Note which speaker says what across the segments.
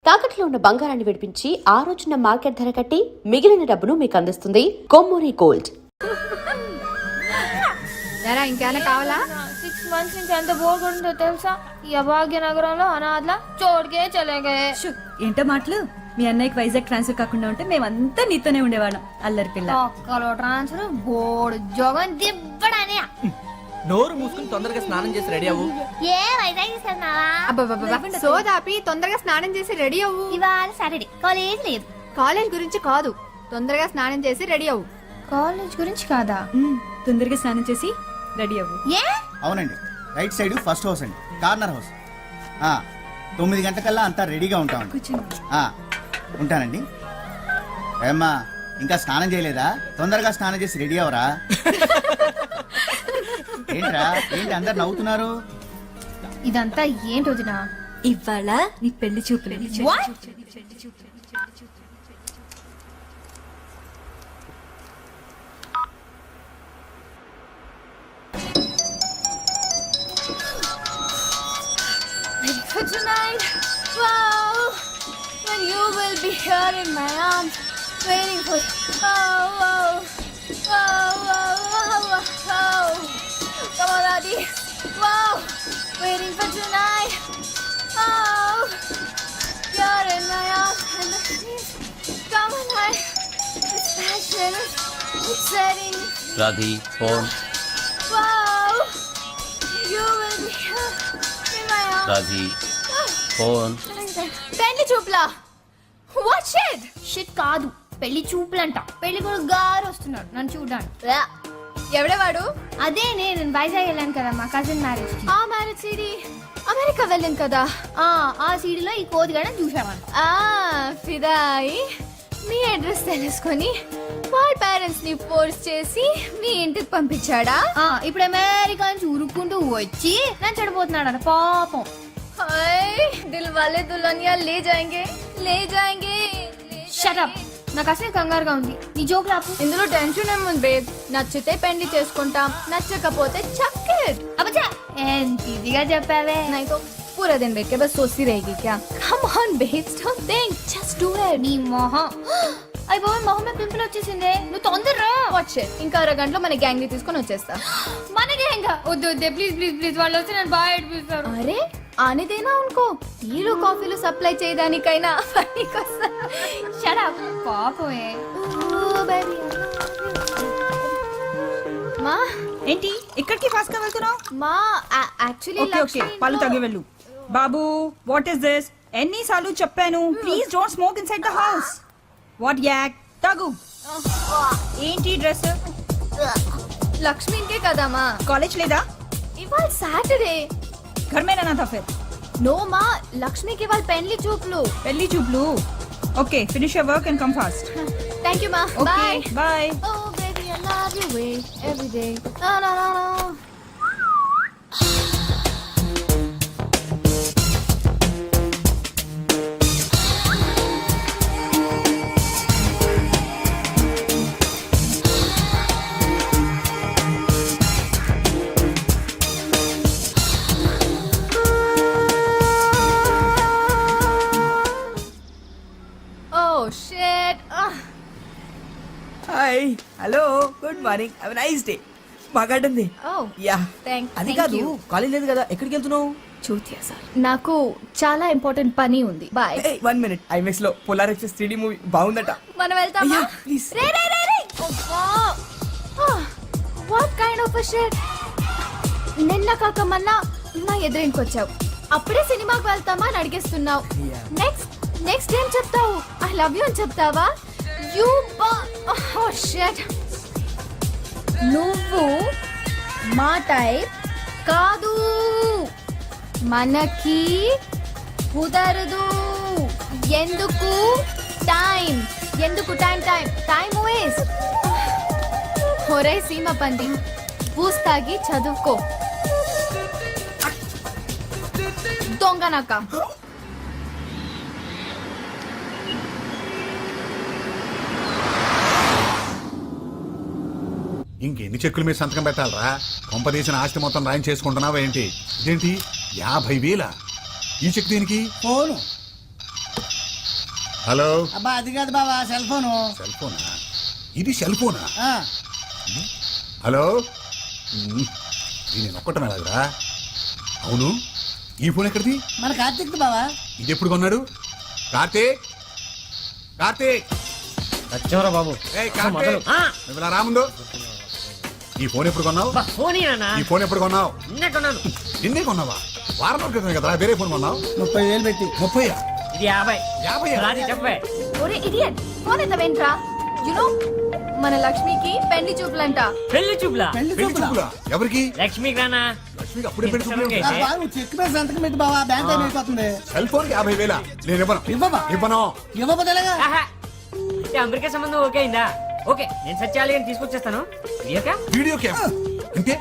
Speaker 1: తాకట్లో ఉన్న బంగారాన్ని విడిపించి ఆ రోజున మార్కెట్ ధర కట్టి మిగిలిన డబ్బును మీకు అందిస్తుంది కొమ్మూరి గోల్డ్.
Speaker 2: ఇంకేమైనా కావాలా?
Speaker 3: 6 months నుంచి ఎంత బోర్ కొడుతుందో తెలుసా? ఈ అభాగ్యనగరంలో అనాథల చోటుకే చలేగే.
Speaker 2: ఏంటో మాటలు. మీ అన్నయ్యకి వైజాగ్ ట్రాన్స్ఫర్ కాకుండా ఉంటే మేమంతా నీతోనే ఉండేవాళ్ళం. అల్లరి పిల్ల
Speaker 3: ఒక్కలో ట్రాన్స్ఫర్ బోర్డు జోగం దిబ్బడానే.
Speaker 4: నోరు మూసుకుని తొందరగా స్నానం చేసి రెడీ అవ్వు.
Speaker 3: ఏ వైజాగ్ తీసుకెళ్తున్నావా?
Speaker 2: అబ్బా సోదాపి తొందరగా స్నానం చేసి రెడీ అవ్వు.
Speaker 3: ఇవాళ సాటర్డే కాలేజ్ లేదు.
Speaker 2: కాలేజ్ గురించి కాదు, తొందరగా స్నానం చేసి రెడీ అవ్వు.
Speaker 3: కాలేజ్ గురించి కాదా?
Speaker 2: తొందరగా స్నానం చేసి రెడీ అవ్వు.
Speaker 3: ఏ
Speaker 5: అవునండి, రైట్ సైడ్ ఫస్ట్ హౌస్ అండి, కార్నర్ హౌస్. 9 గంటలకల్లా అంతా రెడీగా ఉంటామండి. ఉంటానండి. ఏమ్మా ఇంకా స్నానం చేయలేదా? తొందరగా స్నానం చేసి రెడీ అవరా. ఏంట్రా ఏంటి అందరు నవ్వుతున్నారు?
Speaker 3: ఇదంతా ఏంటి వదినా?
Speaker 2: ఇవాళ నీ పెళ్లి చూపులే.
Speaker 3: For tonight, wow, when you will be here in my arms, waiting for you. Oh, wow, wow, wow, wow, wow. Come on, Adi. Wow, waiting for tonight. Oh, you're in my arms and the peace. Come on, it's passionate, it's setting.
Speaker 6: Radhi phone.
Speaker 3: Wow, you will be here in my arms.
Speaker 6: Radhi phone.
Speaker 3: పెళ్లి చూపులా? What shit? Shit కాదు, పెళ్లి చూపులంట. పెళ్లి కూడా గారు వస్తున్నాడు నన్ను చూడడానికి.
Speaker 2: ఎవడే వాడు?
Speaker 3: అదే నేను వైజాగ్ వెళ్ళాను కదా మా కజిన్ మ్యారేజ్ కి.
Speaker 2: ఆ మ్యారేజ్ సీడీ అమెరికా వెళ్ళాను కదా.
Speaker 3: ఆ సీడీలో ఈ కోతిగాడ చూసామంట.
Speaker 2: ఫిదాయి మీ అడ్రస్ తెలుసుకొని వాళ్ళ పేరెంట్స్ ని ఫోర్స్ చేసి మీ ఇంటికి పంపించాడా?
Speaker 3: ఇప్పుడు అమెరికా నుంచి ఉరుక్కుంటూ వచ్చి నన్ను చెడిపోతున్నాడు పాపం.
Speaker 2: దిల్ వాలే దుల్హనియా లే జాయేంగే లే జాయేంగే.
Speaker 3: షట్ అప్, నాకు అసలు కంగారుగా ఉంది. నీ జోక్ లాపు.
Speaker 2: ఇందులో టెన్షన్ ఏముంది బేబ్? నచ్చితే పెళ్లి చేసుకుంటాం, నచ్చకపోతే చక్కెట్.
Speaker 3: అబ్బా ఎంత ఈజీగా చెప్పావే.
Speaker 2: नहीं तो पूरा दिन बैठ के बस सोचती रहेगी क्या? Come on babes, don't think, just do it.
Speaker 3: నీ మొహం అయిపోయి మొహం మీద పింపుల్ వచ్చేసిందే. నువ్వు తొందరరా.
Speaker 2: వచ్చే ఇంకా అరగంటలో మన గ్యాంగ్ ని తీసుకొని వచ్చేస్తా.
Speaker 3: మనకే ఇంకా వద్దు వద్దే ప్లీజ్ ప్లీజ్ ప్లీజ్. వాళ్ళు వస్తే నేను బాగా ఏడిపిస్తారు.
Speaker 2: అరే ఆనేదేనా ఉన్కో టీలు కాఫీలు సప్లై చేయడానికైనా పనికొస్తా.
Speaker 3: షట్ అప్ పాపమే.
Speaker 2: మా
Speaker 7: ఏంటి ఇక్కడికి ఫాస్ట్ గా వెళ్తున్నావు?
Speaker 2: మా యాక్చువల్లీ
Speaker 7: ఓకే ఓకే పళ్ళు తగ్గి వెళ్ళు. బాబు వాట్ ఇస్ దిస్? ఎన్నిసార్లు చెప్పాను please don't smoke inside the house. What యాక్ తగు. ఏంటి డ్రెస్?
Speaker 2: లక్ష్మికే కదమ్మా.
Speaker 7: కాలేజ్ లేదా?
Speaker 2: ఇవాళ సాటర్డే.
Speaker 7: घर में रहना था फिर.
Speaker 2: నో మా లక్ష్మికి ఇవాళ పెళ్లి చూపులు.
Speaker 7: పెళ్లి చూపులు. Okay finish your work and come fast.
Speaker 2: Thank you మా.
Speaker 7: Okay bye.
Speaker 2: Oh baby I love you way every day. No no no no.
Speaker 4: Hi hello good morning have a nice day. బాగా ఉంది. Yeah అది కాదు college లేదు కదా, ఎక్కడికి వెళ్తున్నావు?
Speaker 2: చూతియా sir నాకు చాలా ఇంపార్టెంట్ పని ఉంది. బాయ్.
Speaker 4: 1 minute ఐమాక్స్ లో పోలార్ ఎక్స్ప్రెస్ 3D మూవీ బాగుందట.
Speaker 2: మనం వెళ్తామా?
Speaker 4: ప్లీజ్.
Speaker 2: రే రే రే రే. What kind of a shit. నిన్న కాక మొన్న నా ఎదురింకొచ్చావు, అప్పుడే సినిమాకి వెళ్తామా అని అడిగేస్తున్నావు. నెక్స్ట్ ఏం చెప్తావు? ఐ లవ్ యూ అని చెప్తావా? You oh shit. నువ్వు మా టైప్ కాదు, మనకి కుదరదు. ఎందుకు టైం టైం వేస్ట్. ఒరే సీమ పంది బూస్ తాగి చదువుకో దొంగనక.
Speaker 8: ఇంకెన్ని చెక్కుల మీద సంతకం పెట్టాలరా? కొంపదీసిన ఆస్తి మొత్తం రాయం చేసుకుంటున్నావా ఏంటి? ఇదేంటి 50,000? ఈ చెక్ దేనికి?
Speaker 5: ఫోను
Speaker 8: హలో
Speaker 5: అబ్బా అది కాదు బావా సెల్ ఫోను.
Speaker 8: సెల్ ఫోనా? ఇది సెల్ ఫోనా?
Speaker 5: ఆ,
Speaker 8: హలో ఇది నొక్కటం ఎలాగరా? అవును, ఈ ఫోన్ ఎక్కడిది?
Speaker 5: మన కార్తీక్ బావా.
Speaker 8: ఇది ఎప్పుడు కొన్నాడు? కార్తీక్, కార్తీక్,
Speaker 6: వచ్చావరా బాబు.
Speaker 8: ఏయ్ కార్తీక్, నువ్వు ఇలా రాముందు. ఈ ఫోన్ ఎప్పుడు కొన్నావు? ఈ ఫోన్ ఎప్పుడు కొన్నావు? నిన్నే కొన్నావా? వారం రోజుల క్రితం కదరా వేరే ఫోన్ కొన్నావు.
Speaker 5: 30,000 పెట్టి.
Speaker 8: 30?
Speaker 6: ఇది 50.
Speaker 8: 50?
Speaker 2: ఒరే ఇడియట్, ఫోన్ ఎత్తవేంట్రా? యునో మన లక్ష్మికి పెళ్లి చూపులంట.
Speaker 6: పెళ్లి చూపులా?
Speaker 5: పెళ్లి
Speaker 8: పెళ్లి
Speaker 5: చూపులా?
Speaker 8: చూపులా? ఎవరికి?
Speaker 6: లక్ష్మికి రానా?
Speaker 8: లక్ష్మికి అప్పుడే పెళ్లి చూపులు?
Speaker 6: ఇంత
Speaker 5: అబ్బా, నువ్వు చెక్ మీద సంతకం పెట్టి బావా, బ్యాంక్ టైం అయిపోతుంది.
Speaker 8: సెల్ ఫోన్ కి 50,000? నేను ఇవ్వను.
Speaker 5: ఇవ్వవా?
Speaker 8: ఇవ్వను.
Speaker 5: ఇవ్వకపోతే ఎలాగా?
Speaker 6: ఆహా. అంటే అమెరికా సంబంధం ఓకే అయిందా? ఓకే, నేను సత్యాలి అని తీసుకొచ్చేస్తాను. ఇయ్యక?
Speaker 8: వీడియో కెమెరా అంటే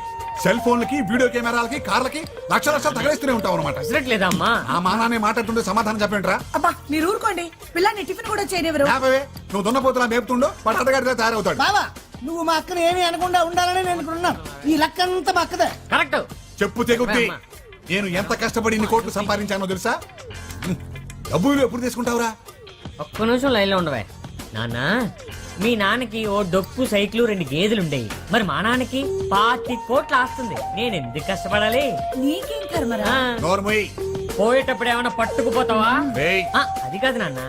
Speaker 8: సెల్ ఫోన్లకి, వీడియో కెమెరాలకి, కార్లకి లక్షలు తగలేస్తూనే ఉంటావు అనమాట.
Speaker 6: అసలు లేదా అమ్మా?
Speaker 8: ఆ మానాన్ని మాట్లాడుతుంటే సమాధానం చెప్పండిరా.
Speaker 7: అబ్బా మీరు ఊరుకోండి, పిల్లాన్ని టిఫిన్ కూడా చేయనివ్వరు.
Speaker 8: యాభై నువ్వు దున్నపోతున్నా మేపుతుండో వాడు అడ్డగాడితే తయారవుతాడు.
Speaker 5: బావా నువ్వు మా అక్కని ఏమీ అనకుండా ఉండాలని నేను ఇక్కడ ఉన్నాను. ఈ లెక్క అంతా మా అక్కదే.
Speaker 6: కరెక్ట్.
Speaker 8: చెప్పు తెగుద్ది. నేను ఎంత కష్టపడి ఇన్ని కోట్లు సంపాదించానో తెలుసా? డబ్బులు ఎప్పుడు తీసుకుంటావురా?
Speaker 6: ఒక్క నిమిషం లైన్ లో ఉండవే. నాన్న, మీ నాన్నకి ఓ డొక్కు సైకిల్ 2 గేదెలుండేవి. మరి మా నాన్నకి 25 కోట్లు ఆస్తుంది. నేను ఎందుకు కష్టపడాలి?
Speaker 7: నీకేం కర్మరా?
Speaker 6: ఆ,
Speaker 8: నోర్మోయ్.
Speaker 6: పోయేటప్పుడు ఏమైనా పట్టుకుపోతావా?
Speaker 8: ఏయ్.
Speaker 6: ఆ, అది కాదు నాన్న,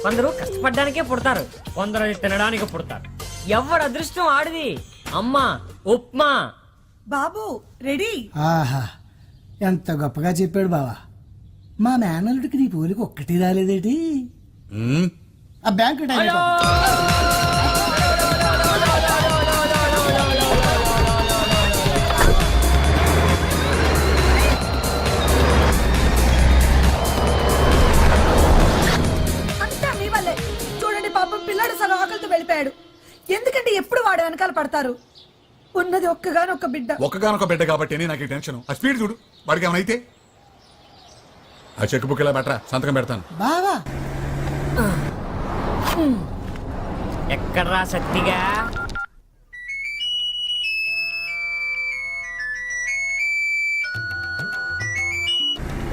Speaker 6: కొందరు కష్టపడ్డానికే పుడతారు, కొందరు అది తినడానికి పుడతారు. ఎవడు అదృష్టం ఆడిది. అమ్మా ఉప్మా.
Speaker 7: బాబు రెడీ?
Speaker 5: ఆహా ఎంత గొప్పగా చెప్పాడు బావా. మా మేనల్లుడికి నీ పోలికి ఒక్కటి రాలేదేటి?
Speaker 8: ఉమ్,
Speaker 5: ఆ బ్యాంకు టైం
Speaker 6: హలో.
Speaker 7: అంతా మీ వల్లే. చూడండి పాపం పిల్లాడు సగం ఆకలితో వెళ్ళిపోయాడు. ఎందుకంటే ఎప్పుడు వాడు వెనకాల పడతారు. ఉన్నది ఒక్కగానొక్క బిడ్డ.
Speaker 8: ఒక్కగానొక బిడ్డ కాబట్టి నాకు ఈ టెన్షన్. ఆ స్పీడ్ చూడు, వాడికి ఏమైనా అయితే. ఆ చెక్ బుక్ ఇలా పెట్టరా, సంతకం పెడతాను.
Speaker 5: బావా
Speaker 6: ఎక్కడ్రా సత్తిగా?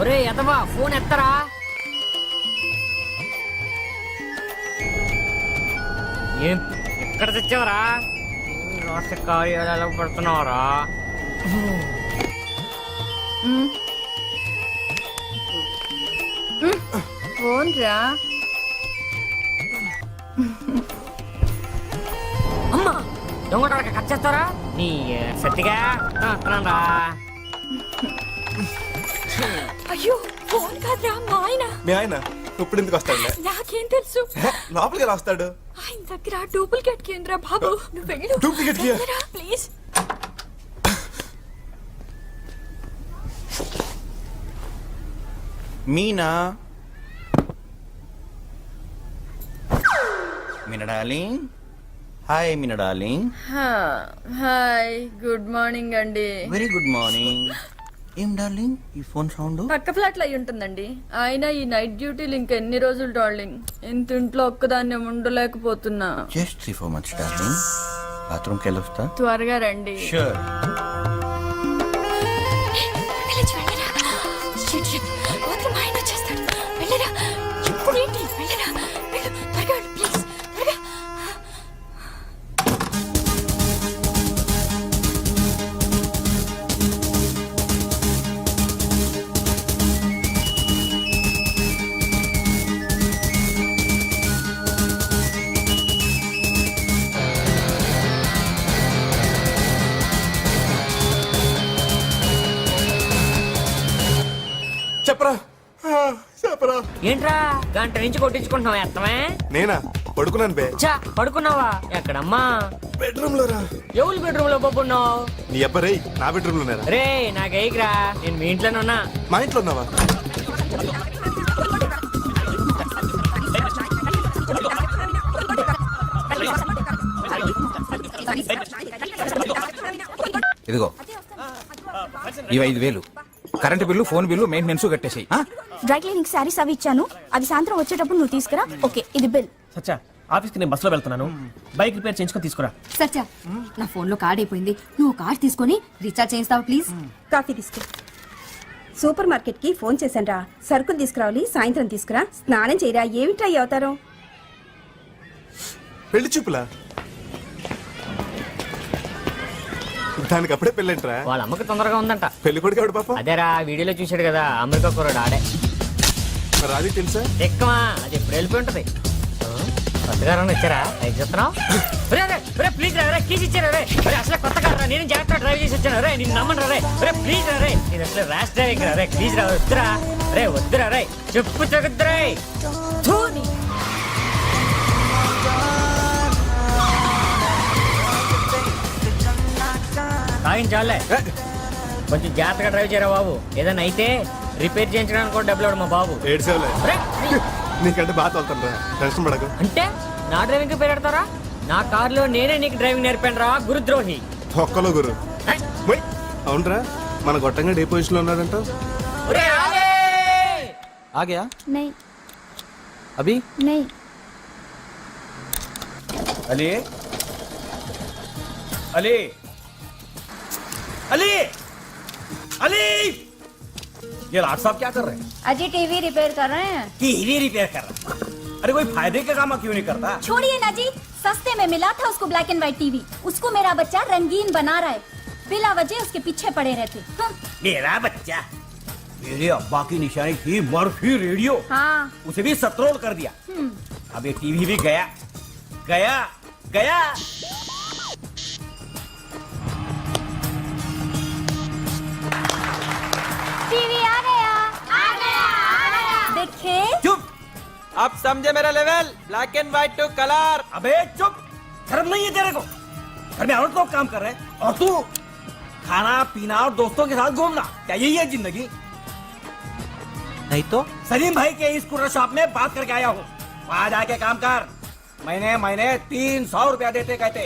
Speaker 6: ఒరే ఎదవా, ఫోన్ ఎత్తరా. ఏం ఎక్కడ తెచ్చావరా? రాష్ట్ర కార్యాలయాలు పడుతున్నావరా?
Speaker 2: ఫోన్ రా.
Speaker 6: అమ్మా దొంగ కట్ చేస్తారా నీ సత్తిగా? వస్తున్నారా?
Speaker 3: అయ్యో ఫోన్ కాదురా మా ఆయన.
Speaker 9: మీ ఆయన ఇప్పుడు ఎందుకు వస్తాడు?
Speaker 3: నాకేం తెలుసు?
Speaker 9: లోపలికి ఎలా వస్తాడు?
Speaker 3: ఆయన దగ్గర డూప్లికేట్ కేంద్ర బాబు. నువ్వు వెళ్ళు.
Speaker 9: డూప్లికేట్ కి?
Speaker 3: Please.
Speaker 9: Meena Meena darling. Hi Meena darling.
Speaker 2: Hi, good morning అండి.
Speaker 9: Very good morning. ఏం డార్లింగ్ ఈ ఫోన్ సౌండ్?
Speaker 2: పక్క ఫ్లాట్ లో అయి ఉంటుందండి. ఆయన ఈ నైట్ డ్యూటీలు ఇంకెన్ని రోజులు డార్లింగ్? ఇంత ఇంట్లో ఒక్కదాన్ని ఉండలేకపోతున్నా.
Speaker 9: Just 3-4 months darling. బాత్రూమ్కి వెళ్ళొస్తా.
Speaker 2: త్వరగా రండి.
Speaker 9: షూర్.
Speaker 3: మా ఆయన వచ్చేస్తాడు. వెళ్ళరా. ఇప్పుడు ఏంటి? వెళ్ళరా. వెళ్ళు. త్వరగా వెళ్ళు ప్లీజ్. త్వరగా.
Speaker 9: చెప్పరా చెప్పరా.
Speaker 6: ఏంట్రా గంట నుంచి కొట్టించుకుంటున్నావు? ఎత్తమే.
Speaker 9: నేనా పడుకున్నాను బే.
Speaker 6: చా పడుకున్నావా? ఎక్కడమ్మా?
Speaker 9: బెడ్రూమ్ లో రా.
Speaker 6: ఎవరు బెడ్రూమ్ లో పడుకున్నావు?
Speaker 9: నీ అబ్బాయి నా బెడ్రూమ్ లోనేరా.
Speaker 6: రే నాకు ఎయిగ్రా, నేను మీ ఇంట్లోనే ఉన్నా.
Speaker 9: మా ఇంట్లో ఉన్నావా?
Speaker 10: ఇదిగో ఇవి 5,000 current bill, phone bill, maintenance కట్టేసాయి.
Speaker 3: డ్రై క్లీనింగ్ శారీస్ అవి ఇచ్చాను. అవి సాయంత్రం వచ్చేటప్పుడు నువ్వు తీసుకురా. ఓకే ఇది బిల్.
Speaker 11: సచ్చా ఆఫీస్కి నేను బస్సులో వెళ్తున్నాను. బైక్ రిపేర్ చేయించుకొని తీసుకురా.
Speaker 12: సత్య నా ఫోన్ లో కార్డ్ అయిపోయింది. నువ్వు కార్డ్ తీసుకొని రీఛార్జ్ చేస్తావా ప్లీజ్?
Speaker 3: కాఫీ తీసుకో. సూపర్ మార్కెట్ కి ఫోన్ చేశాను రా. సరుకులు తీసుకురావాలి. సాయంత్రం తీసుకురా. స్నానం చేయరా. ఏమి ట్రై అవుతారు?
Speaker 8: పెళ్లి చూపులా? దానికి అప్పుడే పెళ్ళంటరా?
Speaker 6: వాళ్ళ అమ్మకి తొందరగా ఉందంట.
Speaker 8: పెళ్లి కొడుకు ఎవడు పాప?
Speaker 6: అదేరా వీడియోలో చూశాడు కదా, అమెరికా కుర్రాడు ఆడే.
Speaker 8: మరి అది తెలుసా?
Speaker 6: ఎక్కమా, అది ఎప్పుడు వెళ్ళిపోయి ఉంటది. కొత్తగా వచ్చారా? లైక్ చెప్తున్నావు? ప్లీజ్ రా, కీస్ ఇచ్చారా? రే అసలు కొత్త కారా, నేను జాగ్రత్త డ్రైవ్ చేసి వచ్చాను. రే నేను నమ్మను రే. ప్లీజ్ రా, నేను అసలు ర్యాష్ డ్రైవింగ్ రా. ప్లీజ్ రా, వద్దురా రే, వద్దురా రే, చెప్పు తగ్గుద్దురా. తాగించాలే, కొంచెం జాగ్రత్తగా డ్రైవ్ చేయరా బాబు. ఏదైనా అయితే రిపేర్ చేయించడానికి కూడా డబ్బులు మా బాబు.
Speaker 8: ఏడ్చేవలే, నీకంటే బాగా తోలుతాను రా, టెన్షన్ పడకు.
Speaker 6: అంటే నా డ్రైవింగ్ పేరు పెడతారా? నా కార్లో నేనే నీకు డ్రైవింగ్ నేర్పాను రా, గురుద్రోహి.
Speaker 8: ఒక్కలో గురు. అవునరా, మన గొట్టంగా ఏ పొజిషన్ లో ఉన్నాడంట?
Speaker 9: आ गया
Speaker 2: नहीं
Speaker 9: अभी
Speaker 2: नहीं
Speaker 11: अली अली अली अली ये लाट साहब क्या कर रहे हैं?
Speaker 12: अजी टीवी रिपेयर कर रहे हैं।
Speaker 11: टीवी रिपेयर कर रहा है? अरे कोई फायदे का काम क्यों नहीं करता?
Speaker 12: छोड़िए ना जी, सस्ते में मिला था उसको ब्लैक एंड व्हाइट टीवी, उसको मेरा बच्चा रंगीन बना रहा है, बिला वजह उसके पीछे पड़े रहते।
Speaker 11: मेरा बच्चा, मेरे अब्बा की निशानी थी मर्फी रेडियो,
Speaker 12: हाँ
Speaker 11: उसे भी सत्रोल कर दिया। अब ये टीवी भी गया गया गया।
Speaker 12: टीवी आ गया आ गया आ गया। देखे
Speaker 11: चुप,
Speaker 9: आप समझे मेरा level, black and white to colour.
Speaker 11: अबे चुप, शर्म नहीं है तेरे को? घर में औरत लोग काम कर रहे हैं और तू खाना पीना और दोस्तों के साथ घूमना, क्या यही है जिंदगी?
Speaker 9: नहीं तो
Speaker 11: सलीम भाई के स्कूटर शॉप में बात करके आया हूँ, वहाँ जाके काम कर। महीने महीने 300 रुपया देते कहते।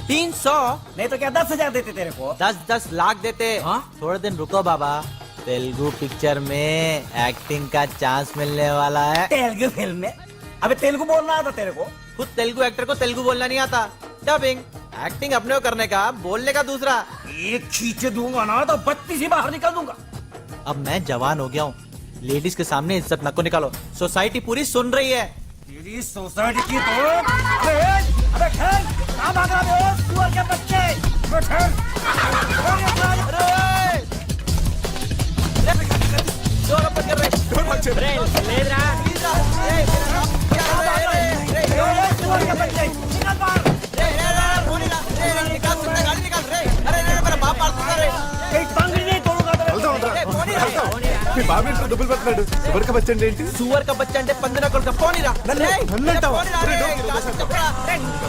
Speaker 9: 300
Speaker 11: नहीं तो क्या 10,000 देते तेरे को?
Speaker 9: 10 लाख देते।
Speaker 11: हाँ?
Speaker 9: थोड़े दिन रुको बाबा, तेलुगु पिक्चर में एक्टिंग का चांस मिलने वाला है।
Speaker 11: तेलुगु फिल्म में? अबे तेलुगु बोलना आता तेरे को?
Speaker 9: खुद तेलुगु एक्टर को तेलुगु बोलना नहीं आता। डबिंग एक्टिंग अपने को करने का, बोलने का दूसरा।
Speaker 11: एक खींचे दूंगा ना तो 32 ही बाहर निकल दूंगा।
Speaker 9: अब मैं जवान हो गया हूँ, लेडीज के सामने इज्जत नको निकालो, सोसाइटी पूरी सुन रही है।
Speaker 11: तेरी सोसाइटी की तो अबे खेल, कहाँ भाग रहा है सुअर के बच्चे? अबे खेल, सुअर के बच्चे निकल बाहर। एक टांगड़ी नहीं तोड़ूंगा तेरे को।
Speaker 8: మీ బాబు ఇంట్లో డబ్బులు పెట్టినాడు. ఎవరికి వచ్చండి ఏంటి?
Speaker 9: सुअर का बच्चा అంటే పందిన కొడుకు పోనీరా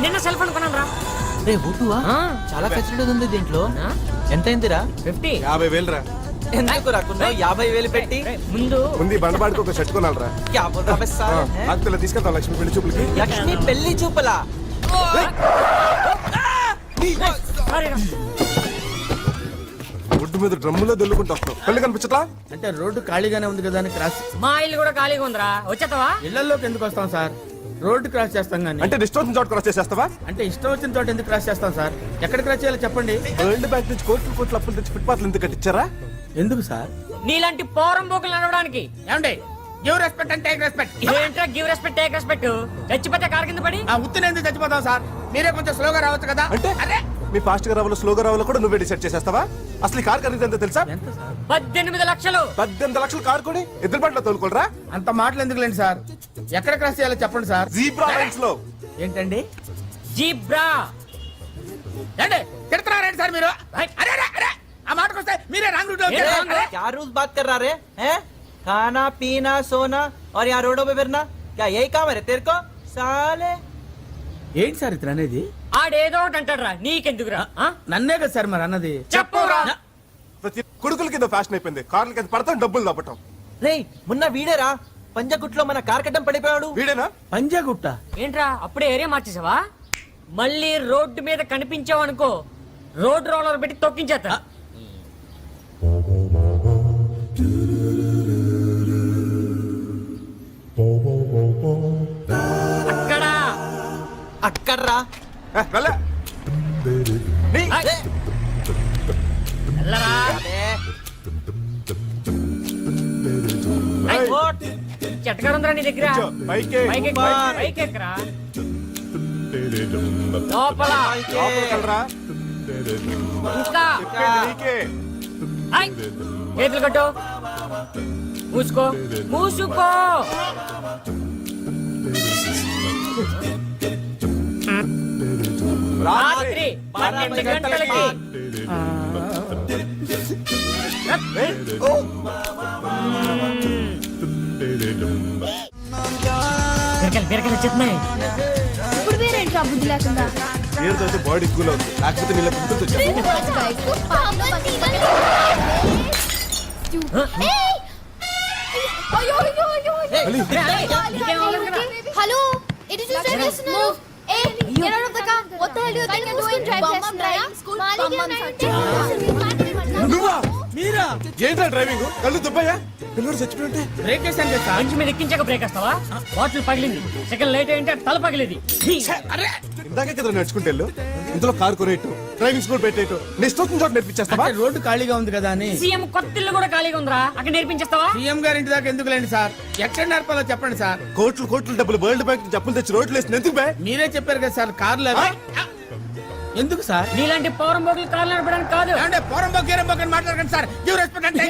Speaker 6: నిన్న సెల్ ఫోన్ కొన్నాను రా.
Speaker 9: రే బుట్టువా, చాలా ఫెసిలిటీ ఉంది దీంట్లో. ఎంత అయిందిరా?
Speaker 6: 50.
Speaker 8: 50,000 రా.
Speaker 9: ఎందుకు రాకుండా 50,000 పెట్టి
Speaker 6: ముందు
Speaker 8: ముందు ఈ బండబాడికి ఒక షర్ట్ కొనాలరా.
Speaker 9: क्या बोल रहा है साले?
Speaker 8: ఆకుతల తీసుకెళ్తాం లక్ష్మి పెళ్లి చూపులకి.
Speaker 9: లక్ష్మి పెళ్లి చూపలా?
Speaker 8: ఒడ్డు మీద డ్రమ్ములో దొల్లుకుంటూ వస్తాం. పెళ్లి కనిపించట్లా?
Speaker 4: అంటే రోడ్డు ఖాళీగానే ఉంది కదా అని క్రాస్
Speaker 6: మా ఇల్లు కూడా ఖాళీగా ఉందిరా, వచ్చేస్తావా?
Speaker 4: ఇళ్లలోకి ఎందుకు వస్తాం సార్? రోడ్డు క్రాస్ చేస్తాం కానీ
Speaker 8: అంటే డిస్టర్బెన్స్ చోట క్రాస్ చేసేస్తావా?
Speaker 4: అంటే ఇష్టం వచ్చిన చోట ఎందుకు క్రాస్ చేస్తాం సార్? ఎక్కడ క్రాస్ చేయాలో చెప్పండి.
Speaker 8: వరల్డ్ బ్యాంక్ నుంచి కోట్ల అప్పులు తెచ్చి ఫుట్పాత్లు ఎందుకు కట్టించారా?
Speaker 4: ఎందుకు సార్?
Speaker 6: నీలాంటి పోరం బోకులు నడవడానికి.
Speaker 4: ఏమండి, give respect and take respect.
Speaker 6: ఏంట్రా గివ్ రెస్పెక్ట్ టేక్ రెస్పెక్ట్? చచ్చిపోతే కారు కింద పడి
Speaker 4: ఆ ఉత్తిని ఎందుకు చచ్చిపోతాం సార్? మీరే కొంచెం స్లోగా రావచ్చు కదా.
Speaker 8: అంటే
Speaker 4: అరే
Speaker 8: మీ ఫాస్ట్ గా రావాలో స్లోగా రావాలో కూడా నువ్వే డిసైడ్ చేసేస్తావా? అసలు ఈ కార్ ఖరీదు ఎంత తెలుసా?
Speaker 4: ఎంత సార్?
Speaker 6: 18 లక్షలు.
Speaker 8: 18 లక్షలు కార్ కొని ఎద్దుల బండ్లో తోలుకోరా?
Speaker 4: అంత మాటలు ఎందుకు లేండి సార్? ఎక్కడ క్రాస్ చేయాలో చెప్పండి సార్.
Speaker 8: జీబ్రా లైన్స్ లో.
Speaker 4: ఏంటండి
Speaker 6: జీబ్రా.
Speaker 4: తిడుతున్నారండి సార్ మీరు? అరే అరే అరే, ఆ మాటకు వస్తే మీరే రాంగ్ రూట్ లో వచ్చారు.
Speaker 9: क्या रूल्स बात कर रहा रे हैं? खाना पीना सोना और यहाँ रोडों पे फिरना, क्या यही काम है रे तेरे को साले?
Speaker 4: ఏంటి సార్ ఇతను అనేది?
Speaker 6: ఆడేదో ఒకటి అంటాడు రా, నీకెందుకురా?
Speaker 4: నన్నే కదా సార్ మరి అన్నది.
Speaker 6: చెప్పురా.
Speaker 8: ప్రతి కొడుకుల కింద ఫ్యాషన్ అయిపోయింది. కార్ల కింద పడతాం, డబ్బులు దప్పటం.
Speaker 9: రే మొన్న వీడేరా పంజగుట్లో మన కార్ కట్టం పడిపోయాడు.
Speaker 8: వీడేనా?
Speaker 4: పంజాగుట్ట
Speaker 6: ఏంట్రా అప్పుడే ఏరియా మార్చేసావా? మళ్ళీ రోడ్డు మీద కనిపించావు అనుకో, రోడ్ రోలర్ పెట్టి తొక్కించేస్తా. అక్కడ
Speaker 9: అక్కడ్రా
Speaker 8: వెళ్ళే.
Speaker 6: వెళ్ళరా.
Speaker 9: ఓట్
Speaker 6: చెట్టగారుందిరా నీ దగ్గర.
Speaker 8: పైకి.
Speaker 6: పైకి ఎక్కరా. లోపల ఇంకా ఐ, చేతులు కట్టు మూసుకో మూసుకో రాత్రి 12 గంటలకి బిరకలు వచ్చేస్తున్నాయి.
Speaker 2: ఇప్పుడు వేరేంట్రా బుద్ధి లేకుండా
Speaker 8: బాడీ కూల్ అవుతుంది లేకపోతే వీళ్ళ పుట్టుకు
Speaker 2: హలో ఇట్ ఇస్ చేస్తున్నారు ఏ get out of the car what the hell you think you doing driving school
Speaker 11: నువ్వా మీరా
Speaker 8: ఏంట్రా డ్రైవింగ్ కళ్ళు దుబ్బయ్యా పిల్లడు చచ్చిపోయింటే
Speaker 11: బ్రేక్ వేసాను కదా సార్.
Speaker 6: మంచి మీద ఎక్కించాక బ్రేక్ వేస్తావా? బాటిల్ పగిలింది, సెకండ్ లేట్ అయింటే తల పగిలేది.
Speaker 11: అరే
Speaker 8: ఇందాకే కదా నడుచుకుంటే వెళ్ళు ఇందులో కార్ కొనేట్టు డ్రైవింగ్ స్కూల్ పెట్టేట్టు నెక్స్ట్ వచ్చిన చోట నేర్పించేస్తావా
Speaker 11: అంటే రోడ్డు ఖాళీగా ఉంది కదా అని.
Speaker 6: సీఎం కొత్త ఇల్లు కూడా ఖాళీగా ఉందిరా, అక్కడ నేర్పించేస్తావా?
Speaker 11: సీఎం గారి ఇంటి దాకా ఎందుకు లేండి సార్, ఎక్కడ నేర్పాలో చెప్పండి సార్.
Speaker 8: కోట్లు కోట్లు డబ్బులు వరల్డ్ బ్యాంక్ జప్పులు తెచ్చి రోడ్లు వేసి ఎందుకు బే
Speaker 11: మీరే చెప్పారు కదా సార్ కార్లు అవి. ఎందుకు సార్?
Speaker 6: నీలాంటి పౌరం బోగులు కార్లు నడపడానికి కాదు.
Speaker 11: అంటే పోరం బొగ్గేరం బొగ్గని మాట్లాడకండి సార్. గివ్ రెస్పెక్ట్ అంటే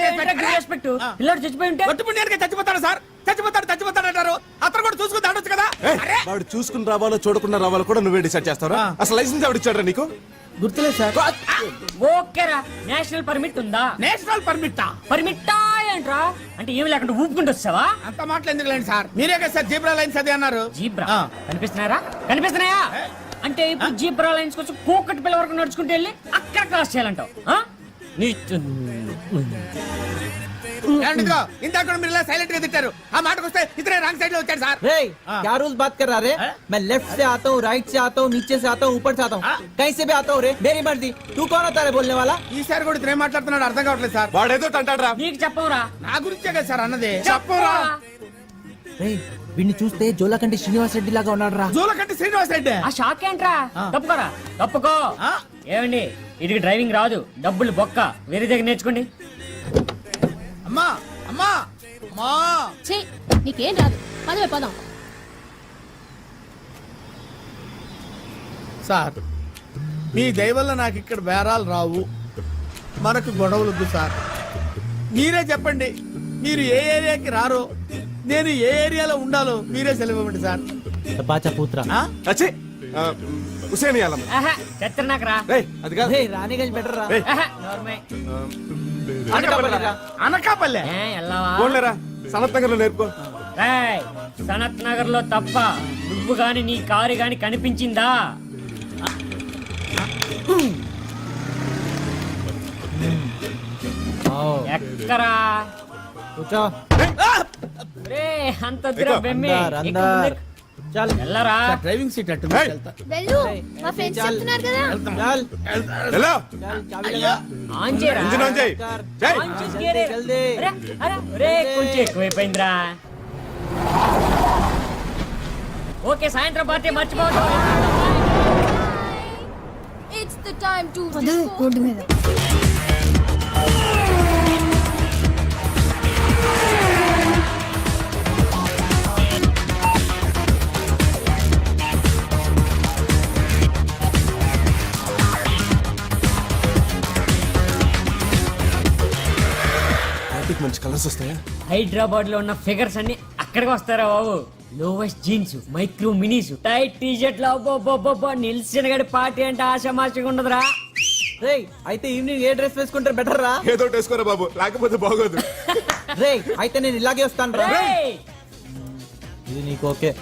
Speaker 6: రెస్పెక్ట్. పిల్లడు చచ్చిపోయి ఉంటే
Speaker 11: కొట్టుకుంటే చచ్చిపోతాడు సార్. చచ్చిపోతాడు అంటారు. అతను కూడా చూసుకుని దాడొచ్చు కదా. అరే
Speaker 8: వాడు చూసుకుని రావాలో చూడకుండా రావాలో కూడా నువ్వే డిసైడ్ చేస్తావా? అసలు లైసెన్స్ ఎవడు ఇచ్చాడ్రా నీకు?
Speaker 11: గుర్తులేదు సార్.
Speaker 6: ఓకేరా, నేషనల్ పర్మిట్ ఉందా?
Speaker 11: నేషనల్ పర్మిట్
Speaker 6: పర్మిట్టా ఏంట్రా? అంటే ఏమి లేకుండా ఊపుకుంటూ వచ్చావా?
Speaker 11: అంత మాటలు ఎందుకు లేండి సార్. మీరే కదా సార్ జీబ్రా లైన్స్ అది అన్నారు.
Speaker 6: జీబ్రా కనిపిస్తున్నారా? కనిపిస్తున్నాయా? అంటే ఇప్పుడు జీబ్రా లైన్స్ కోసం కూకటి పిల్ల వరకు నడుచుకుంటూ వెళ్ళి అక్కడ క్రాస్ చేయాలంటావు?
Speaker 11: ఇందాక మీరు సైలెంట్ గా తిట్టారు. ఆ మాటకు వస్తే ఇతనే రాంగ్ సైడ్ లో వచ్చాడు సార్.
Speaker 9: रे क्या रूल्स बात कर रहा रे? मैं लेफ्ट से आता हूँ, राइट से आता हूँ, नीचे से आता हूँ, ऊपर से आता हूँ, कहीं से भी आता हूँ रे. मेरी मर्जी. तू कौन होता है बोलने वाला?
Speaker 11: ఈసారి కూడా ఇతనే మాట్లాడుతున్నాడు అర్థం కావట్లేదు సార్.
Speaker 8: వాడేదో అంటాడ్రా.
Speaker 6: నీకు చెప్పవురా?
Speaker 11: నా గురించే కదా సార్ అన్నది.
Speaker 6: చెప్పరా?
Speaker 9: రే వీడిని చూస్తే జోలకంటి శ్రీనివాస్ రెడ్డి లాగా ఉన్నాడు రా.
Speaker 11: జోలకంటి శ్రీనివాస్ రెడ్డి.
Speaker 6: ఆ షాక్ ఏంట్రా? తప్పుకోరా, తప్పుకో. ఏమండి, ఇదికి డ్రైవింగ్ రాదు, డబ్బులు బొక్క, వేరే దగ్గర నేర్చుకోండి.
Speaker 11: అమ్మా అమ్మా అమ్మా
Speaker 2: ఛీ నీకేం రాదు పదవే పదం.
Speaker 11: సార్ మీ దయ వల్ల నాకు ఇక్కడ బేరాలు రావు, మనకు గొడవలొద్దు సార్. మీరే చెప్పండి, మీరు ఏ ఏరియాకి రారో, నేను ఏ ఏరియాలో ఉండాలో మీరే సెలవివ్వండి సార్.
Speaker 9: పాచా పూత్రా.
Speaker 8: అచ్చే హుసేన్ యాలమ్మ.
Speaker 6: చెత్త నాకు రా.
Speaker 8: అది కాదు.
Speaker 9: రాణిగంజ్ బెటర్ రా.
Speaker 6: నార్మే.
Speaker 11: అనకాపల్లె
Speaker 6: ఎల్లవా?
Speaker 8: పోన్లేరా సనత్ నగర్ లో నేర్పుకో.
Speaker 6: సనత్ నగర్ లో తప్ప నువ్వు గాని నీ కారు గాని కనిపించిందా? ఎక్కరా?
Speaker 9: కూర్చో.
Speaker 6: రే అంత దూరం బెమ్మి.
Speaker 9: అందర్ చల్
Speaker 11: ఎల్లరా. డ్రైవింగ్ సీట్ అట్టు వెళ్తా.
Speaker 2: వెళ్ళు మా ఫ్రెండ్స్ చెప్తున్నారు కదా.
Speaker 9: చల్
Speaker 8: హలో
Speaker 11: అయ్యో
Speaker 6: ఆన్ చేయరా?
Speaker 8: ఇంజిన్ ఆన్ చేయి. చేయి.
Speaker 6: ఆన్ చేసి గేరే.
Speaker 9: జల్దీ.
Speaker 6: అరే రే కొంచెం ఎక్కువైపోయిందిరా. ఓకే, సాయంత్రం పార్టీ మర్చిపోవద్దు.
Speaker 2: It's the time to road మీద.
Speaker 8: మంచి కలర్స్ వస్తాయా?
Speaker 6: హైదరాబాద్ లో ఉన్న ఫిగర్స్ అన్ని అక్కడికి వస్తారా బాబు? Lowest jeans, micro minis, tight T షర్ట్లు, నిల్చిన గడి పార్టీ అంటే ఆశామాషగా ఉండదురా.
Speaker 9: రే అయితే ఈవినింగ్ ఏ డ్రెస్ వేసుకుంటే బెటర్ రా?
Speaker 8: ఏదో వేసుకోరా బాబు, లేకపోతే బాగోదు.
Speaker 9: రే అయితే నేను ఇలాగే వస్తాను రా.
Speaker 6: రేయ్!
Speaker 9: ఇది నీకు ఓకే,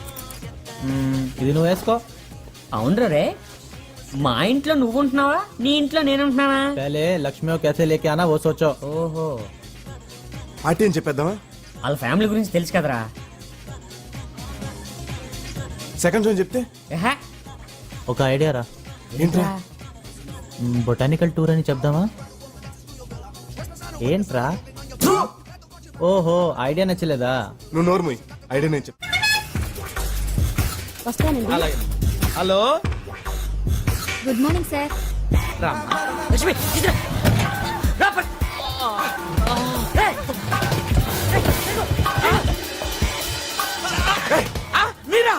Speaker 9: ఇది నువ్వు వేసుకో.
Speaker 6: అవునరా రే, మా ఇంట్లో నువ్వు ఉంటున్నావా, నీ ఇంట్లో నేను ఉంటున్నానా?
Speaker 9: పहले లక్ష్మి कैसे लेके आना वो सोचो.
Speaker 6: ఓహో,
Speaker 8: పార్టీ అని చెప్పేద్దామా?
Speaker 6: వాళ్ళ ఫ్యామిలీ గురించి తెలుసు కదరా.
Speaker 8: సెకండ్ షో చెప్తే
Speaker 6: ఎహె,
Speaker 9: ఒక ఐడియా రా.
Speaker 8: ఏంట్రా?
Speaker 9: బొటానికల్ టూర్ అని చెప్దామా? ఏంట్రా? ఓహో ఐడియా నచ్చలేదా?
Speaker 8: నువ్వు నోర్మోయ్, ఐడియా నేను చెప్తా.
Speaker 2: వస్తానండి.
Speaker 11: Hello
Speaker 2: good morning sir.
Speaker 6: Lakshmi, ఇద్దరు. రా, పట్. రేయ్!
Speaker 11: మీరా?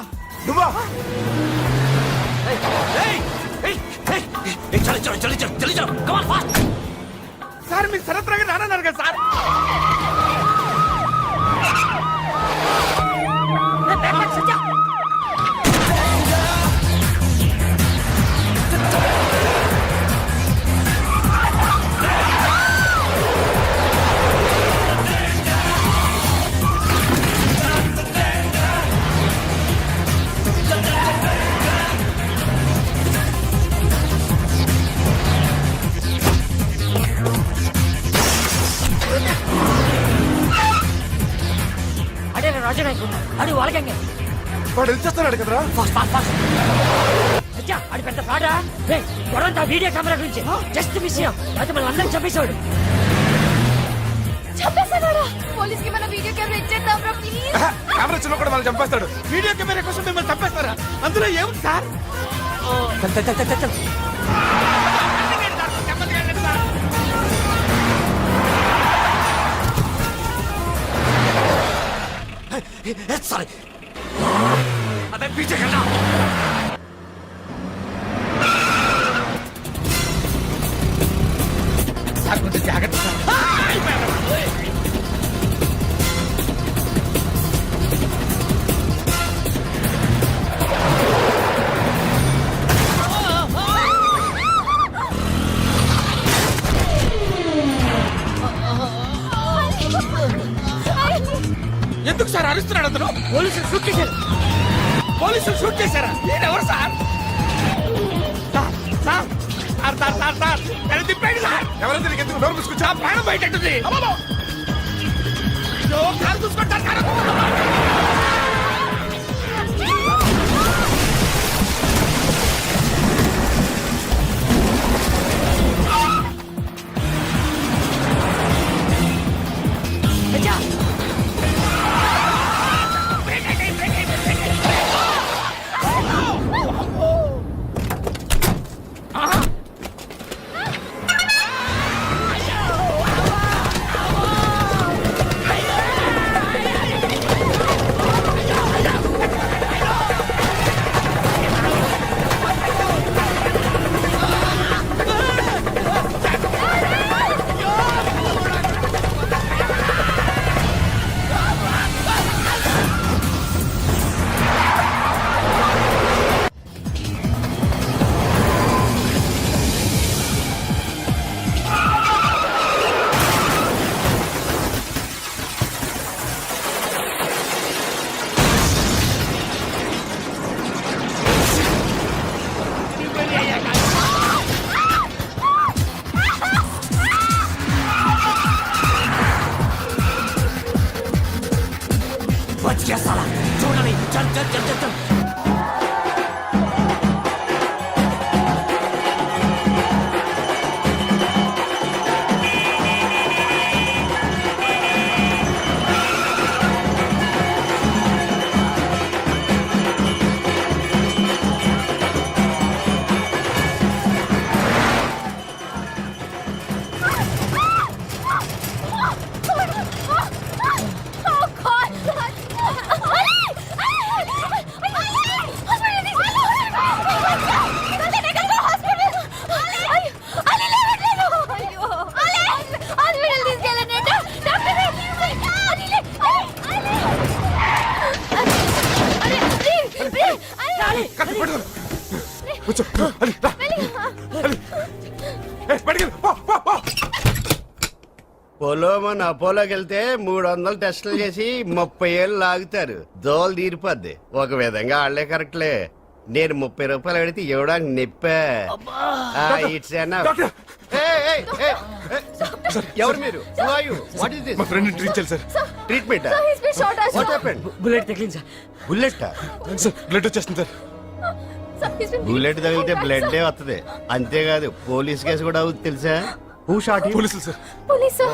Speaker 8: నువ్వా?
Speaker 11: సార్ మీరు సరత్రాగా రానన్నారు కదా సార్.
Speaker 6: అడే రాజు నాయకు అడు వాళ్ళకంగే
Speaker 8: వాడు వెళ్ళిచేస్తున్నాడు కదరా.
Speaker 6: అచ్చా అది పెద్ద ఫ్రాడా గొడవంతా వీడియో కెమెరా గురించి జస్ట్ మిస్ అయితే మనం అందరం చంపేశాడు.
Speaker 2: చంపేశాడా? పోలీస్ కి మన వీడియో కెమెరా ఇచ్చేద్దాం రా ప్లీజ్.
Speaker 8: కెమెరా చిన్న కూడా మనం చంపేస్తాడు.
Speaker 11: వీడియో కెమెరా కోసం మిమ్మల్ని చంపేస్తారా? అందులో ఏముంది సార్?
Speaker 8: సారీ అదే పీచే కన్నా.
Speaker 11: సార్ కొంచెం జాగ్రత్త సార్. ఎందుకు సార్ అరుస్తున్నాడు అతను?
Speaker 6: పోలీసులు షూట్ చేశారు.
Speaker 11: పోలీసులు షూట్ చేశారా? ఎవరు sir? Sir sir sir sir sir sir ఎలా తిప్పాడు సార్?
Speaker 8: ఎవరైతే నీకు ఎందుకు నోరు మూసుకొచ్చా?
Speaker 11: నా ప్రాణం బయటెట్టుంది. అయ్యో, కారు చూసుకుంటారు కారు.
Speaker 6: అచ్చా వచ్చేస్తారా చూడండి. చల్ చల్ చల్ చల్ చల్.
Speaker 13: పొలోమన్ అపోలోకి వెళ్తే 300 టెస్టులు చేసి 30 ఏళ్ళు లాగుతారు. దోలు తీరిపోద్ది. ఒక విధంగా ఆళ్లే కరెక్ట్లే. నేను 30 రూపాయలు పెడితే ఇవ్వడానికి నెప్పా. ఇట్స్ ఎవరు మీరు? What is this?
Speaker 8: మా ఫ్రెండ్ ట్రీట్ చేయాలి sir.
Speaker 13: Treatment? What happened?
Speaker 6: Bullet తగిలింది సార్.
Speaker 13: బుల్లెట్
Speaker 8: సార్ బ్లడ్ వచ్చేస్తుంది సార్.
Speaker 13: బుల్లెట్ తగిలితే బ్లడ్ వస్తుంది. అంతేకాదు పోలీస్ కేసు కూడా అవుతుంది తెలుసా? Who shot you?
Speaker 8: పోలీసులు sir.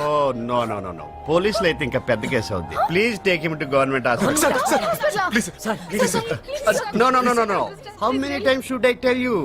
Speaker 13: Oh no no no no, పోలీసులు అయితే ఇంకా పెద్ద కేసు అవుద్ది. Please take him to government hospital.
Speaker 8: Please
Speaker 13: no no no no no. How many times should I tell you?